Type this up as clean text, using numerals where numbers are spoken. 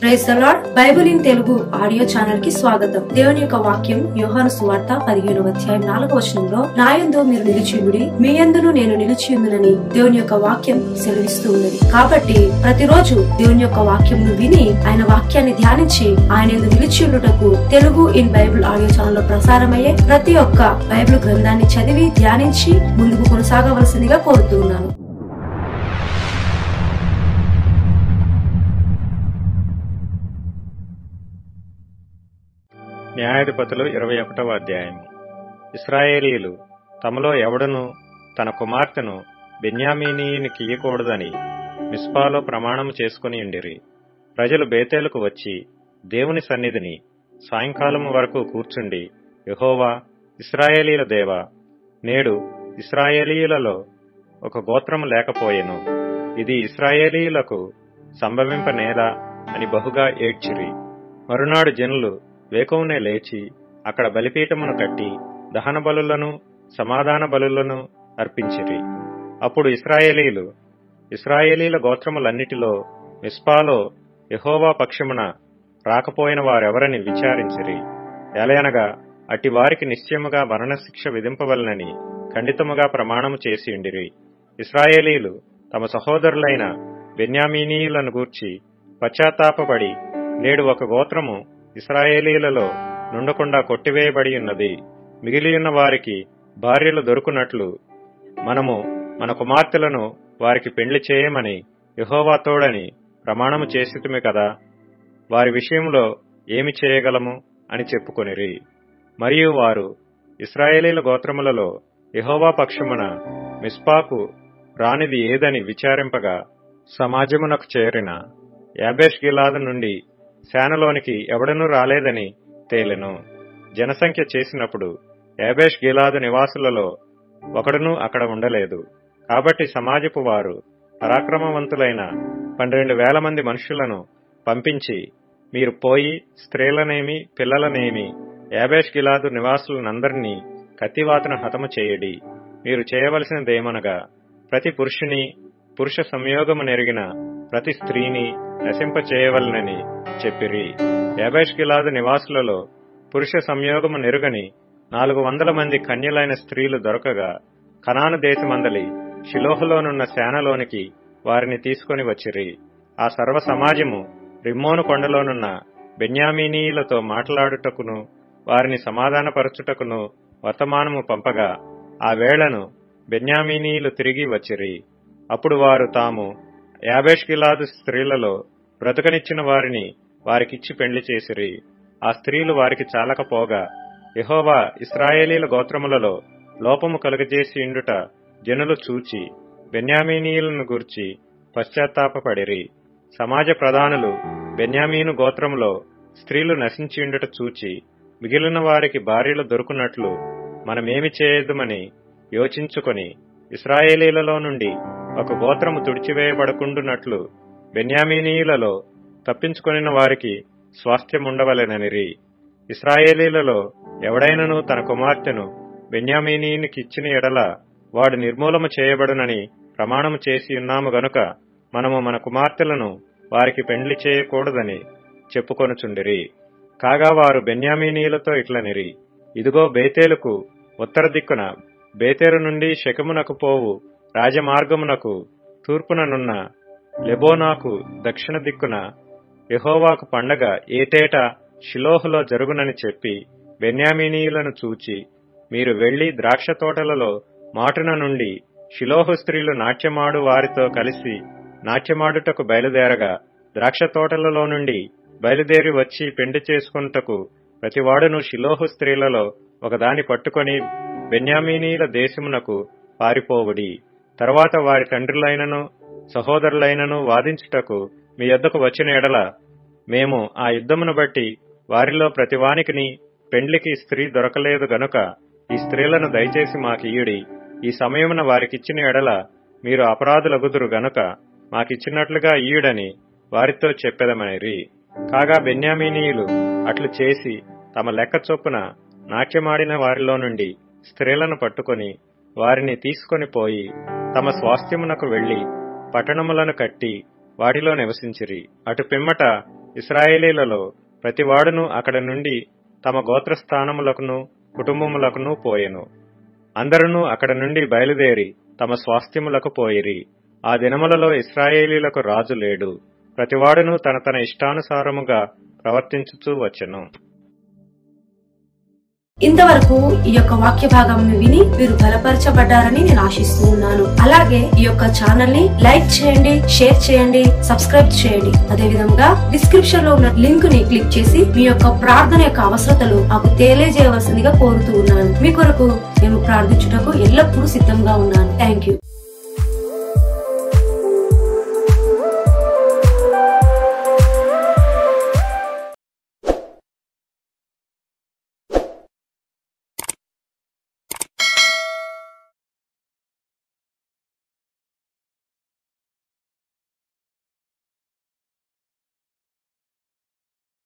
Praise the lord. Bible in Telugu audio channel కి స్వాగతం. దేవుని యొక్క వాక్యం యోహాను సువార్త 15వ అధ్యాయం 4వ వచనంలో, నాయందు మీరు నిలిచియుండి మీ యందును నేను నిలిచియుందునని దేవుని యొక్క వాక్యం సెలవిస్తూ ఉన్నది. కాబట్టి ప్రతిరోజు దేవుని యొక్క వాక్యం విని ఆయన వాక్యాన్ని ధ్యానించి ఆయన యందు నిలిచియుండుటకు Telugu in Bible audio channel లో ప్రసారమయ్యే ప్రతి ఒక్క బైబిల్ గ్రంథాన్ని చదివి ధ్యానించి ముందుకు కొనసాగవలసిందిగా కోరుతూ ఉన్నాను. న్యాయాధిపతులు 21వ అధ్యాయము. ఇశ్రాయేలీయులు తమలో ఎవడను తన కుమార్తెను బెన్యామీనీయునికియ్యకూడదని మిస్పాలో ప్రమాణము చేసుకుని ఉండిరి. ప్రజలు బేతేలుకు వచ్చి దేవుని సన్నిధిని సాయంకాలము వరకు కూర్చుండి, యెహోవా, ఇశ్రాయేలీయుల దేవా, నేడు ఇశ్రాయేలీయులలో ఒక గోత్రము లేకపోయెను, ఇది ఇశ్రాయేలీయులకు సంభవింపనేలా అని బహుగా ఏడ్చిరి. మరునాడు జనులు వేకువనే లేచి అక్కడ బలిపీఠమును కట్టి దహన బలులను సమాధాన బలులను అర్పించిరి. అప్పుడు ఇశ్రాయేలీల గోత్రములన్నిటిలో మిస్పాలో యెహోవా పక్షమున రాకపోయిన వారెవరని విచారించిరి. ఎలయనగా అట్టి వారికి నిశ్చయముగా మరణశిక్ష విధింపవలనని ఖండితముగా ప్రమాణము చేసి ఉండిరి. ఇశ్రాయేలీలు తమ సహోదరులైన బెన్యామీనీయులను గూర్చి పశ్చాత్తాపపడి, నేడు ఒక గోత్రము ఇశ్రాయేలీలలో నుండకుండా కొట్టివేయబడి ఉన్నది, మిగిలియున్న వారికి భార్యలు దొరుకునట్లు మనము మన కుమార్తెలను వారికి పెండ్లి చేయమని యెహోవా తోడని ప్రమాణము చేసితిమి కదా, వారి విషయంలో ఏమి చేయగలము అని చెప్పుకొనిరి. మరియు వారు ఇశ్రాయేలీల గోత్రములలో యెహోవా పక్షమున మిస్పాకు రానిది ఏదని విచారింపగా, సమాజమునకు చేరిన యాబేష్ గిలాదు నుండి సేనలోనికి ఎవడనూ రాలేదని తేలెను. జనసంఖ్య చేసినప్పుడు యాబేష్ గిలాదు నివాసులలో ఒకడునూ అక్కడ ఉండలేదు. కాబట్టి సమాజపు వారు పరాక్రమవంతులైన 12,000 మంది మనుషులను పంపించి, మీరు పోయి స్త్రీలనేమి పిల్లలనేమి యాబేష్ గిలాదు నివాసులనందరినీ కత్తివాతన హతము చేయడి. మీరు చేయవలసినదేమనగా ప్రతి పురుషుని పురుష సంయోగము నెరిగిన ప్రతి స్త్రీని నశింపచేయవలనని చెప్పిరి. యాబేష్ గిలాదు నివాసులలో పురుష సంయోగము నెరుగని 400 మంది కన్యలైన స్త్రీలు దొరకగా, కనాను దేశమందలి షిలోహులోనున్న సేనలోనికి వారిని తీసుకొని వచ్చిరి. ఆ సర్వ సమాజము రిమ్మోను కొండలోనున్న బెన్యామీనీయులతో మాట్లాడుటకును వారిని సమాధానపరచుటకును వర్తమానము పంపగా, ఆ వేళను బెన్యామీనీయులు తిరిగి వచ్చిరి. అప్పుడు వారు తాము యాబేష్ గిలాదు స్త్రీలలో బ్రతకనిచ్చిన వారిని వారికిచ్చి పెండ్లి చేసిరి. ఆ స్త్రీలు వారికి చాలకపోగా, యెహోవా ఇశ్రాయేలీల గోత్రములలో లోపము కలుగజేసి ఉండుట జనులు చూచి బెన్యామీనీయులను గూర్చి పశ్చాత్తాపపడిరి. సమాజ ప్రధానులు బెన్యామీను గోత్రములో స్త్రీలు నశించియుండుట చూచి, మిగిలిన వారికి భార్యలు దొరుకునట్లు మనమేమి చేయుదుమని యోచించుకొని, ఇశ్రాయేలీలలో నుండి ఒక గోత్రము తుడిచివేయబడకుండునట్లు బెన్యామీనీయులలో తప్పించుకొనిన వారికి స్వాస్థ్యముండవలెననిరి. ఇశ్రాయేలీలలో ఎవడైనను తన కుమార్తెను బెన్యామీనీయునికిచ్చిన ఎడల వాడు నిర్మూలము చేయబడునని ప్రమాణము చేసి ఉన్నాము గనుక మనము మన కుమార్తెలను వారికి పెండ్లి చేయకూడదని చెప్పుకొనుచుండిరి. కాగా వారు బెన్యామీనీయులతో ఇట్లనిరి, ఇదిగో బేతేలుకు ఉత్తర దిక్కున బేతేరు నుండి షెకెమునకు పోవు రాజమార్గమునకు తూర్పుననున్న లెబోనాకు దక్షిణ దిక్కున యెహోవాకు పండగ ఏటేటా షిలోహులో జరుగునని చెప్పి బెన్యామీనీయులను చూచి, మీరు వెళ్లి ద్రాక్ష తోటలలో మాటున నుండి షిలోహు స్త్రీలు నాట్యమాడు వారితో కలిసి నాట్యమాడుటకు బయలుదేరగా, ద్రాక్ష తోటలలో నుండి బయలుదేరి వచ్చి పెండి చేసుకొనుటకు ప్రతివాడును షిలోహు స్త్రీలలో ఒకదాని పట్టుకొని బెన్యామీనీయుల దేశమునకు పారిపోవుడి. తరువాత వారి తండ్రులైనను సహోదరులైనను వాదించుటకు మీ యొద్దకు వచ్చిన ఎడల, మేము ఆ యుద్ధమును బట్టి వారిలో ప్రతివానికిని పెండ్లికి స్త్రీ దొరకలేదు గనుక ఈ స్త్రీలను దయచేసి మాకియ్యుడి. ఈ సమయమున వారికిచ్చిన ఎడల మీరు అపరాధులగుదురు గనుక మాకిచ్చినట్లుగా ఇయ్యుడని వారితో చెప్పెదమనిరి. కాగా బెన్యామీనీయులు అట్లు చేసి తమ లెక్క చొప్పున నాట్యమాడిన వారిలో నుండి స్త్రీలను పట్టుకొని వారిని తీసుకొని పోయి తమ స్వాస్థ్యమునకు వెళ్లి పట్టణములను కట్టి వాటిలో నివసించిరి. అటు పిమ్మట ఇశ్రాయేలీలలో ప్రతివాడును అక్కడ నుండి తమ గోత్రస్థానములకును కుటుంబములకును పోయెను. అందరును అక్కడ నుండి బయలుదేరి తమ స్వాస్థ్యములకు పోయిరి. ఆ దినములలో ఇశ్రాయేలీలకు రాజు లేడు. ప్రతివాడును తన తన ఇష్టానుసారముగా ప్రవర్తించుచూ వచ్చెను. ఇంతవరకు ఈ యొక్క వాక్య భాగంను విని మీరు బలపరచబడ్డారని నేను ఆశిస్తూ ఉన్నాను. అలాగే ఈ యొక్క ఛానల్ ని లైక్ చేయండి, షేర్ చేయండి, సబ్స్క్రైబ్ చేయండి. అదే విధంగా డిస్క్రిప్షన్ లో ఉన్న లింక్ ని క్లిక్ చేసి మీ యొక్క ప్రార్థన యొక్క అవసరతలు మాకు తెలియజేయవలసిందిగా కోరుతూ ఉన్నాను. మీ కొరకు మేము ప్రార్థించుటకు ఎల్లప్పుడూ సిద్ధంగా ఉన్నాను. Thank you.